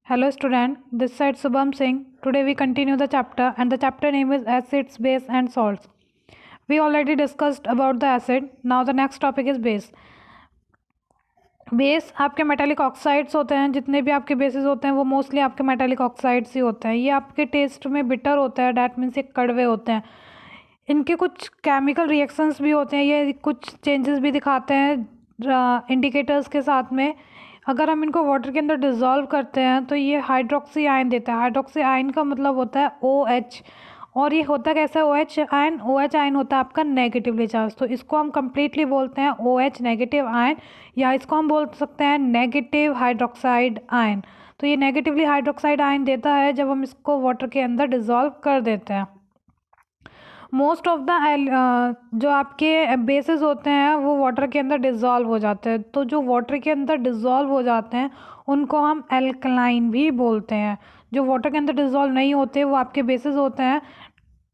Hello student, this side Subham Singh. Today we continue the chapter and the chapter name is acids, base and salts. We already discussed about the acid. Now the next topic is base. Base आपके metallic oxides होते हैं, जितने भी आपके bases होते हैं वो mostly आपके मेटालिक ऑक्साइड्स ही होते हैं। ये आपके टेस्ट में बिटर होता है, डैट मीन्स ये कड़वे होते हैं। इनके कुछ केमिकल रिएक्शंस भी होते हैं, ये कुछ चेंजेस भी दिखाते हैं इंडिकेटर्स के साथ में। अगर हम इनको वाटर के अंदर डिज़ोल्व करते हैं तो ये हाइड्रोक्सी आयन देता है। हाइड्रोक्सी आयन का मतलब होता है OH, और ये होता कैसा है OH आयन होता है आपका नेगेटिवली चार्ज। तो इसको हम कंप्लीटली बोलते हैं OH नेगेटिव आयन, या इसको हम बोल सकते हैं नेगेटिव हाइड्रोक्साइड आयन। तो ये नेगेटिवली हाइड्रोक्साइड आयन देता है जब हम इसको वाटर के अंदर डिज़ोल्व कर देते हैं। मोस्ट ऑफ द जो आपके बेसिस होते हैं वो वाटर के अंदर डिज़ोल्व हो जाते हैं। तो जो वाटर के अंदर डिज़ोल्व हो जाते हैं उनको हम एल्कलाइन भी बोलते हैं। जो वाटर के अंदर डिज़ोल्व नहीं होते वो आपके बेसिस होते हैं।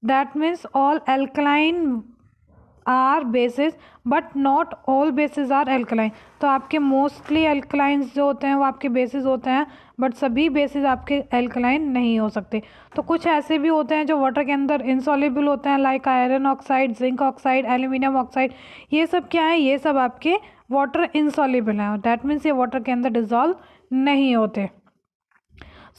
That means all alkaline are bases but not all bases are alkaline. तो आपके मोस्टली एल्कलाइंस जो होते हैं वो आपके बेसिस होते हैं, बट सभी बेसिस आपके एल्कलाइन नहीं हो सकते। तो कुछ ऐसे भी होते हैं जो वाटर के अंदर इनसॉल्युबल होते हैं, like iron oxide, zinc oxide, aluminium oxide. ये सब क्या है? ये सब आपके वाटर इनसॉल्युबल हैं, डैट मीन्स ये वाटर के अंदर डिजॉल्व नहीं होते।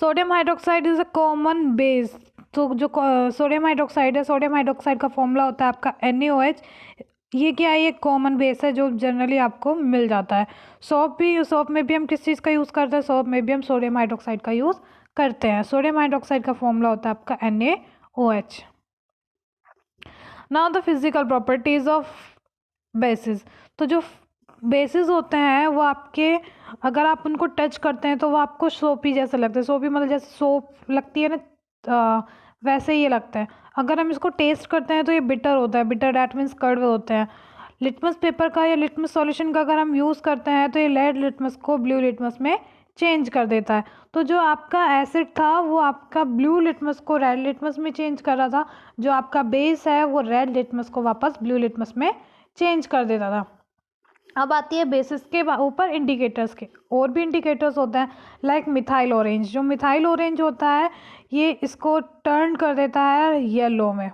Sodium hydroxide is a common base. तो जो सोडियम हाइड्रोक्साइड है, सोडियम हाइड्रोक्साइड का फॉर्मूला होता है आपका NaOH। ये क्या है? ये कॉमन बेस है जो जनरली आपको मिल जाता है। सॉप में भी हम किस चीज़ का यूज़ करते हैं? सॉप में भी हम सोडियम हाइड्रोक्साइड का यूज़ करते हैं। सोडियम हाइड्रोक्साइड का फॉर्मूला होता है आपका NaOH। Now the physical properties of basis. तो जो बेसिस होते हैं वो आपके, अगर आप उनको टच करते हैं तो वो आपको सोपी जैसे लगते हैं। सोपी मतलब जैसे सोप लगती है ना, वैसे ही ये लगता है। अगर हम इसको टेस्ट करते हैं तो ये बिटर होता है। बिटर डैट मीन्स कड़वे होते हैं। लिटमस पेपर का या लिटमस सॉल्यूशन का अगर हम यूज़ करते हैं तो ये रेड लिटमस को ब्लू लिटमस में चेंज कर देता है। तो जो आपका एसिड था वो आपका ब्लू लिटमस को रेड लिटमस में चेंज कर रहा था, जो आपका बेस है वो रेड लिटमस को वापस ब्लू लिटमस में चेंज कर देता था। अब आती है बेसिस के ऊपर इंडिकेटर्स के। और भी इंडिकेटर्स होते हैं लाइक मिथाइल ऑरेंज। जो मिथाइल ऑरेंज होता है ये इसको टर्न कर देता है येलो में,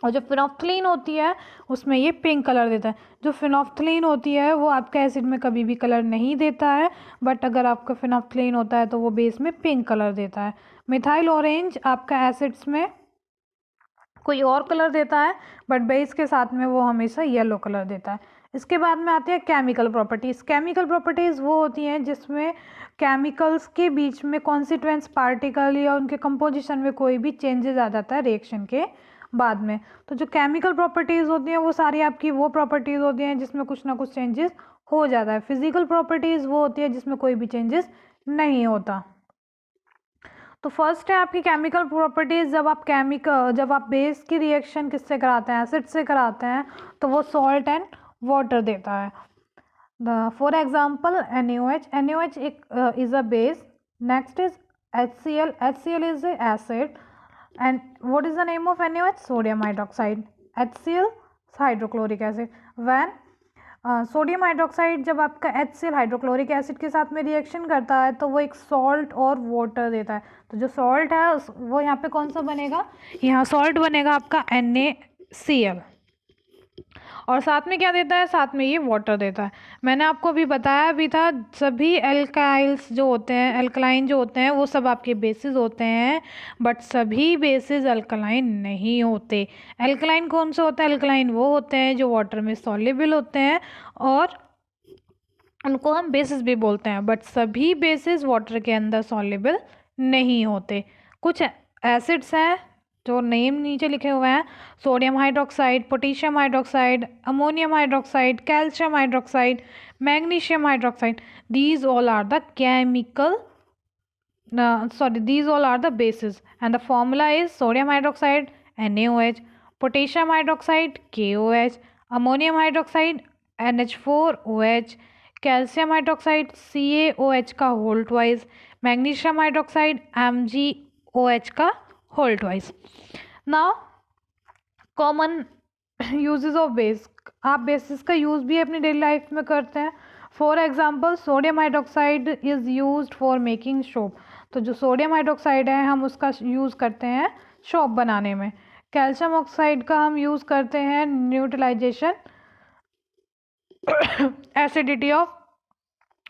और जो फिनोफ्थलीन होती है उसमें ये पिंक कलर देता है। जो फिनोफ्थलीन होती है वो आपका एसिड में कभी भी कलर नहीं देता है, बट अगर आपका फिनोफ्थलीन होता है तो वो बेस में पिंक कलर देता है। मिथाइल ऑरेंज आपका एसिड्स में कोई और कलर देता है, बट बेस के साथ में वो हमेशा येलो कलर देता है। इसके बाद में आती है केमिकल प्रॉपर्टीज़। केमिकल प्रॉपर्टीज़ वो होती हैं जिसमें केमिकल्स के बीच में कॉन्स्टिट्यूएंट्स पार्टिकल या उनके कंपोजिशन में कोई भी चेंजेस आ जाता है रिएक्शन के बाद में। तो जो केमिकल प्रॉपर्टीज़ होती हैं वो सारी आपकी वो प्रॉपर्टीज़ होती हैं जिसमें कुछ ना कुछ चेंजेस हो जाता है। फिजिकल प्रॉपर्टीज़ वो होती है जिसमें कोई भी चेंजेस नहीं होता। तो फर्स्ट है आपकी केमिकल प्रॉपर्टीज। जब आप बेस की रिएक्शन किससे कराते हैं? एसिड से कराते हैं, तो वो सॉल्ट एंड वाटर देता है। For example NaOH। NaOH एक is a base. Next is HCl। HCl is a acid. And what is the name of NaOH? Sodium hydroxide. HCl hydrochloric acid. When sodium hydroxide जब आपका HCl hydrochloric acid के साथ में reaction करता है तो वो एक सॉल्ट और वाटर देता है। तो जो सॉल्ट है वो यहाँ पे कौन सा बनेगा? यहाँ सॉल्ट बनेगा आपका NaCl, और साथ में क्या देता है? साथ में ये वाटर देता है। मैंने आपको अभी बताया भी था, सभी एल्काइल्स जो होते हैं, एल्कलाइन जो होते हैं वो सब आपके बेसिस होते हैं, बट सभी बेसिस अल्कलाइन नहीं होते। एल्कलाइन कौन सा होता है? एल्कलाइन वो होते हैं जो वाटर में सॉल्युबल होते हैं और उनको हम बेसिस भी बोलते हैं, बट सभी बेसिस वाटर के अंदर सॉल्युबल नहीं होते। कुछ एसिड्स हैं जो नेम नीचे लिखे हुए हैं: sodium hydroxide, potassium hydroxide, ammonium hydroxide, calcium hydroxide, magnesium hydroxide. these all are the chemical these all are the bases, and the formula is sodium hydroxide NaOH, potassium hydroxide KOH, ammonium hydroxide NH4OH, calcium hydroxide CaOH का whole twice, magnesium hydroxide MgOH का whole twice. Now common uses of base. आप bases का use भी अपनी daily life में करते हैं। For example sodium hydroxide is used for making soap. तो जो सोडियम हाइड्रोक्साइड है हम उसका यूज़ करते हैं सोप बनाने में। कैल्शियम ऑक्साइड का हम यूज़ करते हैं न्यूट्रलाइजेशन एसिडिटी ऑफ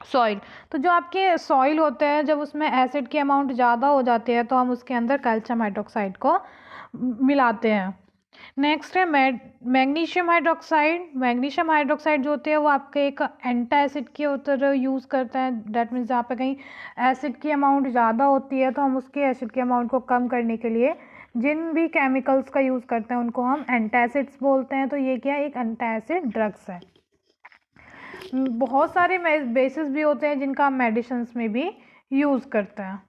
सॉइल। तो जो आपके सॉइल होते हैं जब उसमें एसिड की अमाउंट ज़्यादा हो जाती है तो हम उसके अंदर कैल्शियम हाइड्रोक्साइड को मिलाते हैं। नेक्स्ट है मैग्नीशियम हाइड्रोक्साइड। मैग्नीशियम हाइड्रोक्साइड जो होती है वो आपके एक एंटी एसिड की तरह यूज़ करते हैं। डैट मीन्स जहाँ पे कहीं एसिड की अमाउंट ज़्यादा होती है तो हम उसके एसिड की अमाउंट को कम करने के लिए जिन भी केमिकल्स का यूज़ करते हैं उनको हम एंटासिड्स बोलते हैं। तो ये क्या एक एंटासिड ड्रग्स है। बहुत सारे बेसिस भी होते हैं जिनका हम मेडिसिन में भी यूज़ करते हैं।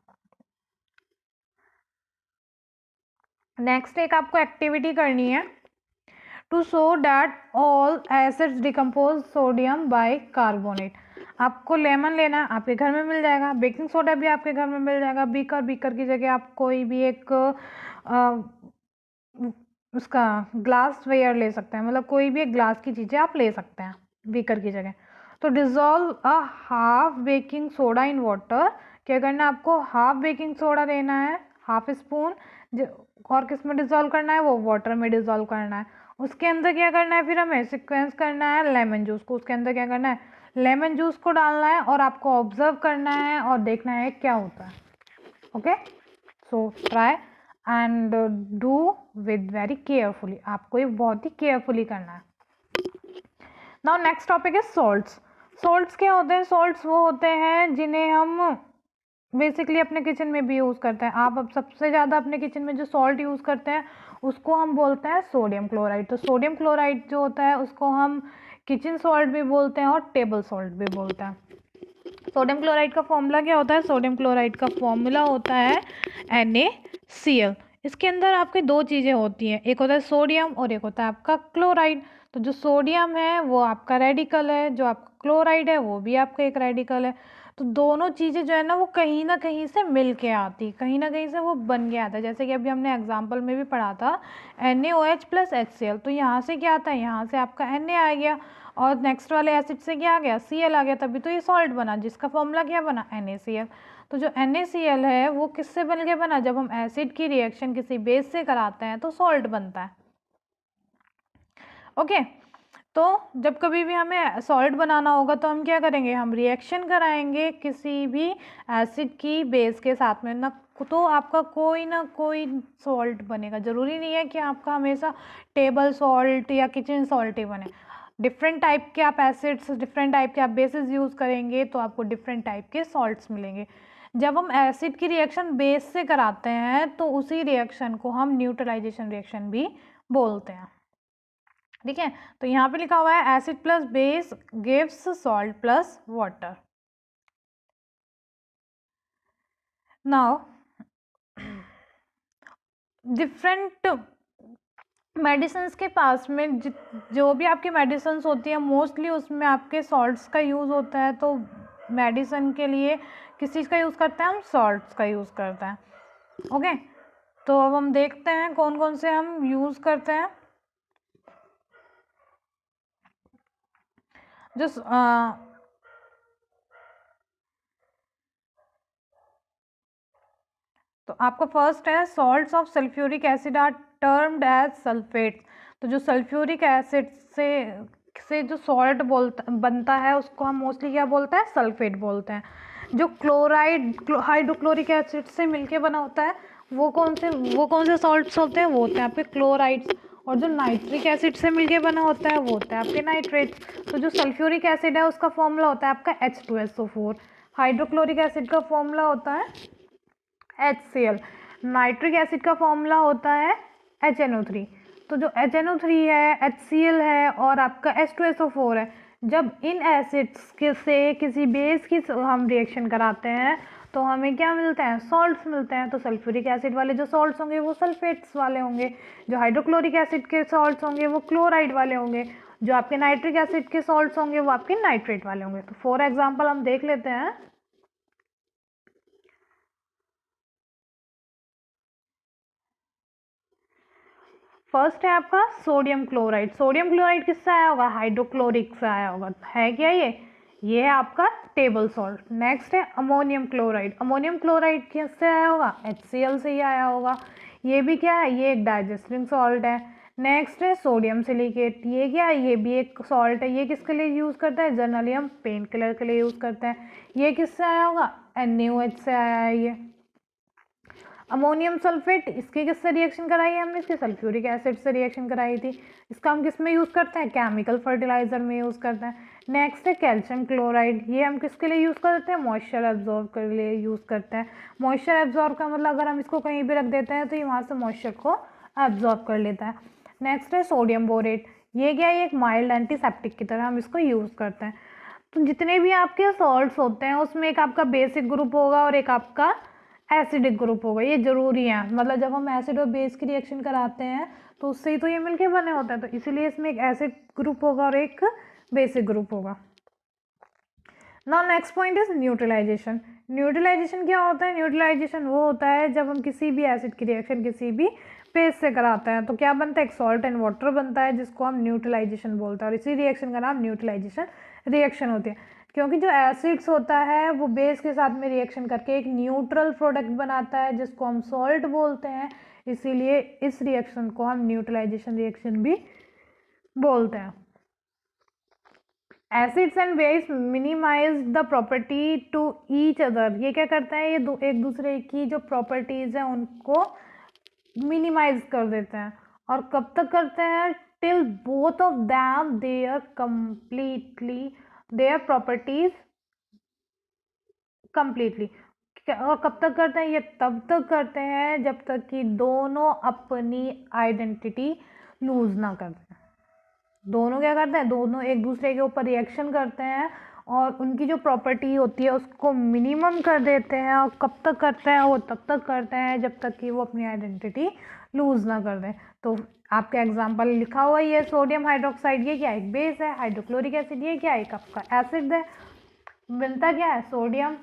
नेक्स्ट एक आपको एक्टिविटी करनी है to show that all acids decompose sodium bicarbonate. आपको लेमन लेना है, आपके घर में मिल जाएगा। बेकिंग सोडा भी आपके घर में मिल जाएगा। बीकर की जगह आप कोई भी एक उसका ग्लास वेयर ले सकते हैं, मतलब कोई भी एक ग्लास की चीज़ें आप ले सकते हैं बीकर की जगह। तो dissolve a half baking soda in water. क्या करना है आपको, हाफ बेकिंग सोडा लेना है, हाफ स्पून, और किस में डिज़ोल्व करना है, वो वाटर में डिज़ोल्व करना है। उसके अंदर क्या करना है फिर हमें सिक्वेंस करना है लेमन जूस को। उसके अंदर क्या करना है, लेमन जूस को डालना है और आपको ऑब्जर्व करना है और देखना है क्या होता है। Okay, so try and do with very carefully. आपको ये बहुत ही केयरफुली करना है। नाउ नेक्स्ट टॉपिक है सॉल्ट्स। सॉल्ट्स क्या होते हैं, सॉल्ट्स वो होते हैं जिन्हें हम बेसिकली अपने किचन में भी यूज़ करते हैं। आप अब सबसे ज़्यादा अपने किचन में जो सॉल्ट यूज़ करते हैं उसको हम बोलते हैं सोडियम क्लोराइड। तो सोडियम क्लोराइड जो होता है उसको हम किचन सॉल्ट भी बोलते हैं और टेबल सॉल्ट भी बोलते हैं। सोडियम क्लोराइड का फॉर्मूला क्या होता है, सोडियम क्लोराइड का फॉर्मूला होता है NaCl। इसके अंदर आपके दो चीज़ें होती हैं, एक होता है सोडियम और एक होता है आपका क्लोराइड। तो जो सोडियम है वो आपका रेडिकल है, जो आपका क्लोराइड है वो भी आपका एक रेडिकल है। तो दोनों चीज़ें जो है ना वो कहीं ना कहीं से मिल के आती, कहीं ना कहीं से वो बन के आता है। जैसे कि अभी हमने एग्जाम्पल में भी पढ़ा था NaOH + HCl। तो यहाँ से क्या आता है, यहाँ से आपका Na आ गया और नेक्स्ट वाले एसिड से क्या आ गया, Cl आ गया, तभी तो ये सॉल्ट बना जिसका फॉर्मूला क्या बना, NaCl। तो जो NaCl है वो किससे बन के बना, जब हम एसिड की रिएक्शन किसी बेस से कराते हैं तो सॉल्ट बनता है। ओके, तो जब कभी भी हमें सॉल्ट बनाना होगा तो हम क्या करेंगे, हम रिएक्शन कराएंगे किसी भी एसिड की बेस के साथ में ना, तो आपका कोई ना कोई सॉल्ट बनेगा। ज़रूरी नहीं है कि आपका हमेशा टेबल सॉल्ट या किचन सॉल्ट ही बने। डिफरेंट टाइप के आप एसिड्स, डिफरेंट टाइप के आप बेसिस यूज़ करेंगे तो आपको डिफरेंट टाइप के सॉल्ट्स मिलेंगे। जब हम एसिड की रिएक्शन बेस से कराते हैं तो उसी रिएक्शन को हम न्यूट्रलाइजेशन रिएक्शन भी बोलते हैं। ठीक है, तो यहाँ पे लिखा हुआ है acid plus base gives salt plus water. Now different medicine के पास में जो भी आपकी मेडिसिन होती है मोस्टली उसमें आपके सॉल्ट्स का यूज़ होता है। तो मेडिसिन के लिए किस चीज़ का यूज़ करते हैं, हम सॉल्ट्स का यूज़ करते हैं। ओके, तो अब हम देखते हैं कौन कौन से हम यूज़ करते हैं। जो तो आपका फर्स्ट है salts of sulphuric acid are termed as sulphates. तो जो सल्फ्यूरिक एसिड से जो सॉल्ट बनता है उसको हम मोस्टली क्या बोलते हैं, सल्फेट बोलते हैं। जो क्लोराइड हाइड्रोक्लोरिक एसिड से मिलके बना होता है वो कौन से सॉल्ट्स होते हैं, वो होते हैं आपके क्लोराइड्स। और जो नाइट्रिक एसिड से मिलके बना होता है वो होता है आपके नाइट्रेट्स। तो जो सल्फ्यूरिक एसिड है उसका फॉर्मूला होता है आपका H2SO4। हाइड्रोक्लोरिक एसिड का फॉर्मूला होता है HCl। नाइट्रिक एसिड का फॉर्मूला होता है HNO3। तो जो HNO3 है, HCl है और आपका H2SO4 है, जब इन एसिड्स से किसी बेस की हम रिएक्शन कराते हैं तो हमें क्या मिलते हैं, सॉल्ट्स मिलते हैं। तो सल्फ्यूरिक एसिड वाले जो सॉल्ट्स होंगे वो सल्फेट्स वाले होंगे, जो हाइड्रोक्लोरिक एसिड के सॉल्ट्स होंगे वो क्लोराइड वाले होंगे, जो आपके नाइट्रिक एसिड के सॉल्ट्स होंगे वो आपके नाइट्रेट वाले होंगे। तो फॉर एग्जाम्पल हम देख लेते हैं। फर्स्ट है आपका सोडियम क्लोराइड। सोडियम क्लोराइड किससे आया होगा, हाइड्रोक्लोरिक से आया होगा। है क्या ये है आपका टेबल सॉल्ट। नेक्स्ट है अमोनियम क्लोराइड। अमोनियम क्लोराइड किससे आया होगा? HCl से ही आया होगा। ये भी क्या है? ये एक डाइजेस्टिंग सॉल्ट है। नेक्स्ट है सोडियम सिलिकेट। ये क्या है? ये भी एक सॉल्ट है। ये किसके लिए यूज़ करता है? जनरली हम पेन किलर के लिए यूज़ करते हैं। ये किससे आया होगा? NaOH से आया है ये। अमोनियम सल्फेट, इसकी किससे रिएक्शन कराई है हमने? इसकी सल्फ्यूरिक एसिड से रिएक्शन कराई थी। इसका हम किस में यूज़ करते हैं? केमिकल फर्टिलाइजर में यूज़ करते हैं। नेक्स्ट है कैल्शियम क्लोराइड। ये हम किसके लिए यूज़ करते हैं? मॉइस्चर एब्जॉर्ब के लिए यूज़ करते हैं। मॉइस्चर एब्जॉर्ब का मतलब अगर हम इसको कहीं भी रख देते हैं तो ये वहाँ से मॉइस्चर को एब्जॉर्ब कर लेता है। नेक्स्ट है सोडियम बोरेट। ये क्या है? एक माइल्ड एंटीसेप्टिक की तरह हम इसको यूज़ करते हैं। तो जितने भी आपके सॉल्ट्स होते हैं उसमें एक आपका बेसिक ग्रुप होगा और एक आपका एसिडिक ग्रुप होगा। ये जरूरी है, मतलब जब हम एसिड और बेस की रिएक्शन कराते हैं तो उससे ही तो ये मिलके बने होते हैं, तो इसीलिए इसमें एक एसिड ग्रुप होगा और एक बेसिक ग्रुप होगा। Now next point is neutralisation. Neutralisation क्या होता है? न्यूट्रलाइजेशन वो होता है जब हम किसी भी एसिड की रिएक्शन किसी भी बेस से कराते हैं तो क्या बनता है? एक सॉल्ट एंड वाटर बनता है जिसको हम न्यूट्रलाइजेशन बोलते हैं और इसी रिएक्शन का नाम न्यूट्रलाइजेशन रिएक्शन होती है। क्योंकि जो एसिड्स होता है वो बेस के साथ में रिएक्शन करके एक न्यूट्रल प्रोडक्ट बनाता है जिसको हम सॉल्ट बोलते हैं, इसीलिए इस रिएक्शन को हम न्यूट्रलाइजेशन रिएक्शन भी बोलते हैं। Acids and base minimise the property to each other. ये क्या करता है? ये एक दूसरे की जो प्रॉपर्टीज हैं उनको मिनिमाइज कर देते हैं। और कब तक करते हैं? Till both of them their completely their properties completely. और कब तक करते हैं? ये तब तक करते हैं जब तक कि दोनों अपनी आइडेंटिटी लूज ना कर दें। दोनों क्या करते हैं? दोनों एक दूसरे के ऊपर रिएक्शन करते हैं और उनकी जो प्रॉपर्टी होती है उसको मिनिमम कर देते हैं। और कब तक करते हैं? वो तब तक करते हैं जब तक कि वो अपनी आइडेंटिटी लूज ना कर दें। तो आपका एग्जांपल लिखा हुआ है, ये सोडियम हाइड्रोक्साइड, ये क्या एक बेस है। हाइड्रोक्लोरिक एसिड ये क्या एक आपका एसिड है। बनता क्या है? सोडियम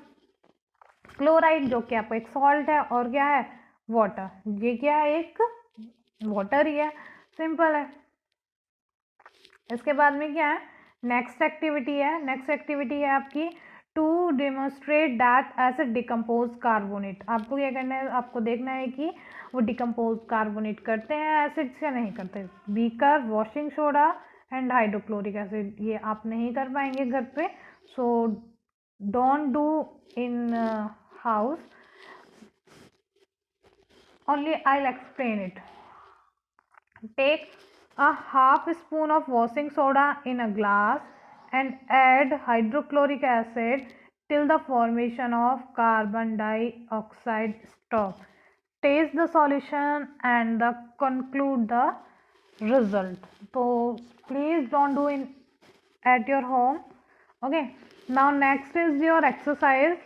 क्लोराइड जो कि आपका एक सॉल्ट है, और क्या है? वाटर। ये क्या है? एक वाटर ही है, सिंपल है। इसके बाद में क्या है? नेक्स्ट एक्टिविटी है। नेक्स्ट एक्टिविटी है आपकी to demonstrate that acid decompose carbonate. आपको क्या करना है? आपको देखना है कि वो डिकम्पोज कार्बोनेट करते हैं एसिड्स या नहीं करते। Beaker, washing soda and hydrochloric acid, ये आप नहीं कर पाएंगे घर पे, so don't do in house, only I'll explain it. Take a half spoon of washing soda in a glass and add hydrochloric acid till the formation of carbon dioxide stop. Taste the solution and conclude the result. So please don't do it at your home. Okay. Now next is your exercise.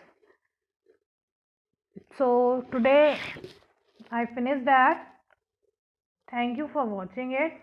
So today I finished that. Thank you for watching it.